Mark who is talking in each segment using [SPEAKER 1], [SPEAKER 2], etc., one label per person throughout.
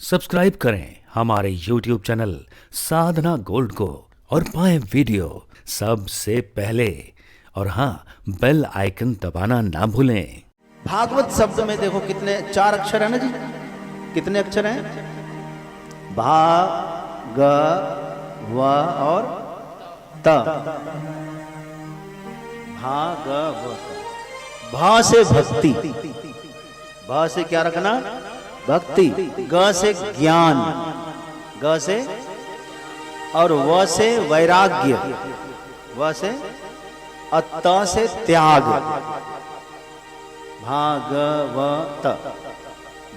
[SPEAKER 1] Subscribe करें हमारे YouTube channel साधना gold को और पाएं वीडियो सबसे पहले। और हाँ, बेल आइकन दबाना ना भूलें।
[SPEAKER 2] भागवत शब्द में देखो कितने 4 अक्षर है ना जी, कितने अक्षर हैं? भा ग व और त। भा ग व त। भा से भक्ति, भा से क्या रखना? भक्ति। ग से ज्ञान, ग से और व से वैराग्य, व से अत से त्याग। भागवत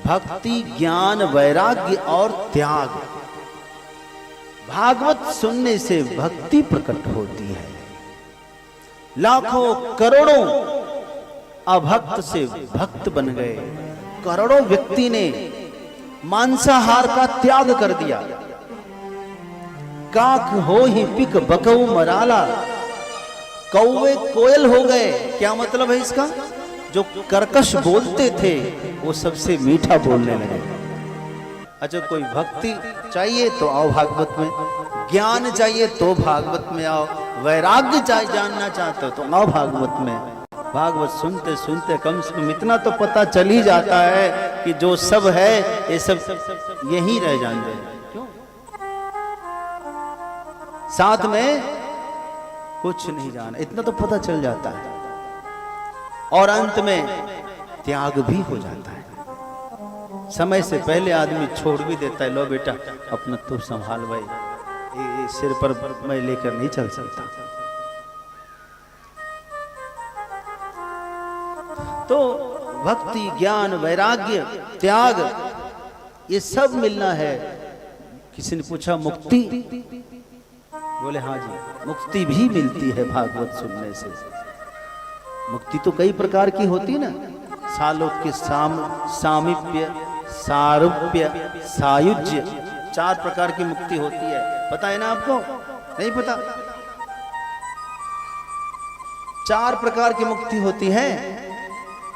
[SPEAKER 2] भक्ति ज्ञान वैराग्य और त्याग। भागवत सुनने से भक्ति प्रकट होती है। लाखों करोड़ों अभक्त से भक्त बन गए। करोड़ों व्यक्ति ने मांसाहार का त्याग कर दिया। काक हो ही पिक बकऊ मराला, कौवे कोयल हो गए। क्या मतलब है इसका? जो कर्कश बोलते थे वो सबसे मीठा बोलने लगे। अच्छा, कोई भक्ति चाहिए तो आओ भागवत में, ज्ञान चाहिए तो भागवत में आओ, वैराग्य जानना चाहते हो तो आओ भागवत में। भागवत सुनते सुनते कम से कम इतना तो पता चल ही जाता है कि जो सब है ये सब यही रह जाते हैं। क्यों? साथ में कुछ नहीं जाना, इतना तो पता चल जाता है। और अंत में त्याग भी हो जाता है। समय से पहले आदमी छोड़ भी देता है, लो बेटा अपना तू संभाल भाई, ये सिर पर मैं लेकर नहीं चल सकता। तो भक्ति ज्ञान वैराग्य त्याग ये सब मिलना है। किसी ने पूछा मुक्ति? बोले हाँ जी, मुक्ति भी मिलती है भागवत सुनने से। मुक्ति तो कई प्रकार की होती ना, सालोक्य, सामीप्य, सारूप्य, सायुज्य, 4 प्रकार की मुक्ति होती है। पता है ना आपको? नहीं पता? 4 प्रकार की मुक्ति होती है।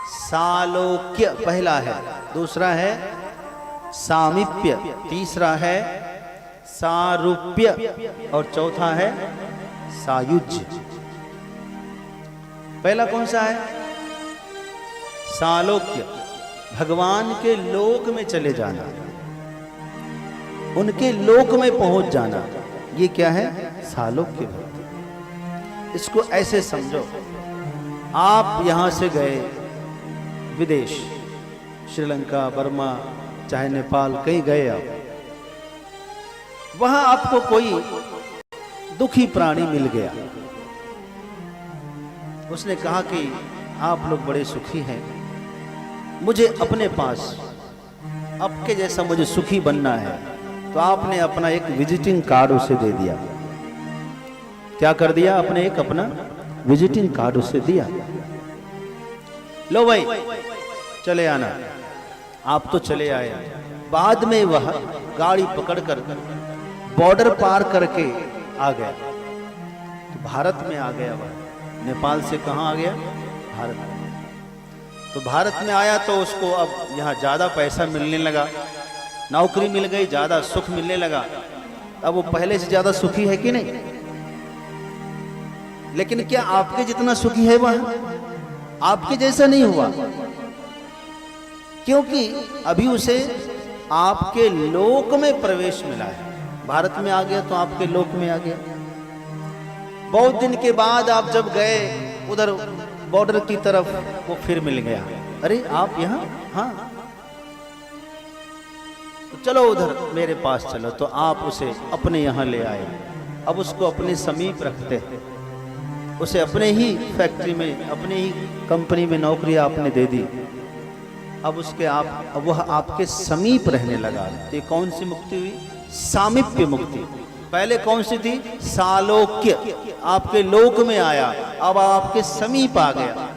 [SPEAKER 2] सालोक्य पहला है, दूसरा है सामीप्य, तीसरा है सारूप्य और चौथा है सायुज्य। पहला कौन सा है? सालोक्य, भगवान के लोक में चले जाना, उनके लोक में पहुंच जाना। ये क्या है? सालोक्य भक्ति। इसको ऐसे समझो, आप यहां से गए विदेश, श्रीलंका, बर्मा, चाहे नेपाल, कहीं गए आप, वहां आपको कोई दुखी प्राणी मिल गया। उसने कहा कि आप लोग बड़े सुखी हैं, मुझे अपने पास आपके जैसा मुझे सुखी बनना है। तो आपने अपना एक विजिटिंग कार्ड उसे दे दिया। क्या कर दिया? आपने एक अपना विजिटिंग कार्ड उसे दिया। लो भाई चले आना। आप तो चले आए। बाद में वह गाड़ी पकड़कर बॉर्डर पार करके आ गया, तो भारत में आ गया। वह नेपाल से कहाँ आ गया? भारत में। तो भारत में आया तो उसको अब यहाँ ज्यादा पैसा मिलने लगा, नौकरी मिल गई, ज्यादा सुख मिलने लगा। अब वो पहले से ज्यादा सुखी है कि नहीं? लेकिन क्या आपके जितना सुखी है वह? आपके जैसा नहीं हुआ, क्योंकि अभी उसे आपके लोक में प्रवेश मिला है। भारत में आ गया तो आपके लोक में आ गया। बहुत दिन के बाद आप जब गए उधर बॉर्डर की तरफ, वो फिर मिल गया। अरे आप यहाँ? हाँ, तो चलो उधर मेरे पास चलो। तो आप उसे अपने यहाँ ले आए। अब उसको अपने समीप रखते हैं, उसे अपने ही फैक्ट्री में, अपने ही कंपनी में नौकरी आपने दे दी। अब उसके अब वह आपके समीप रहने लगा। तो कौन सी मुक्ति हुई? सामीप्य मुक्ति। पहले कौन सी थी? सालोक्य, आपके लोक में आया, अब आपके समीप आ गया।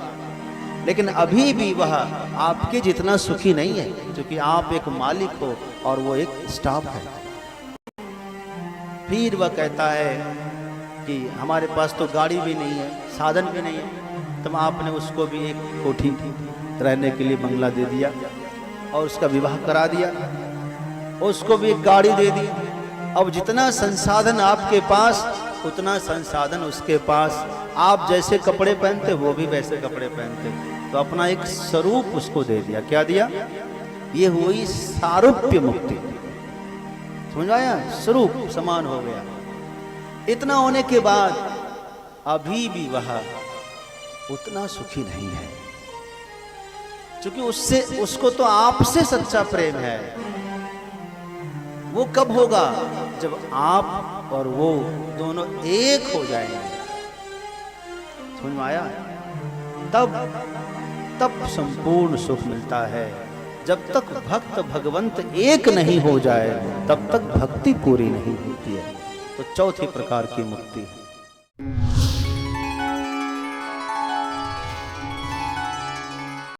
[SPEAKER 2] लेकिन अभी भी वह आपके जितना सुखी नहीं है, क्योंकि आप एक मालिक हो और वो एक स्टाफ है। फिर वह कहता है कि हमारे पास तो गाड़ी भी नहीं है, साधन भी नहीं है। तो आपने उसको भी एक कोठी रहने के लिए बंगला दे दिया और उसका विवाह करा दिया। उसको भी एक गाड़ी दे दी। अब जितना संसाधन आपके पास उतना संसाधन उसके पास। आप जैसे कपड़े पहनते वो भी वैसे कपड़े पहनते, तो अपना एक स्वरूप उसको दे दिया। क्या दिया? ये हुई सारूप्य मुक्ति। समझ आया? स्वरूप समान हो गया। इतना होने के बाद अभी भी वह उतना सुखी नहीं है, क्योंकि उसको तो आपसे सच्चा प्रेम है। वो कब होगा? जब आप और वो दोनों एक हो जाएंगे। समझ में आया? तब संपूर्ण सुख मिलता है। जब तक भक्त भगवंत एक नहीं हो जाए तब तक भक्ति पूरी नहीं होती है। तो चौथी प्रकार की मुक्ति है।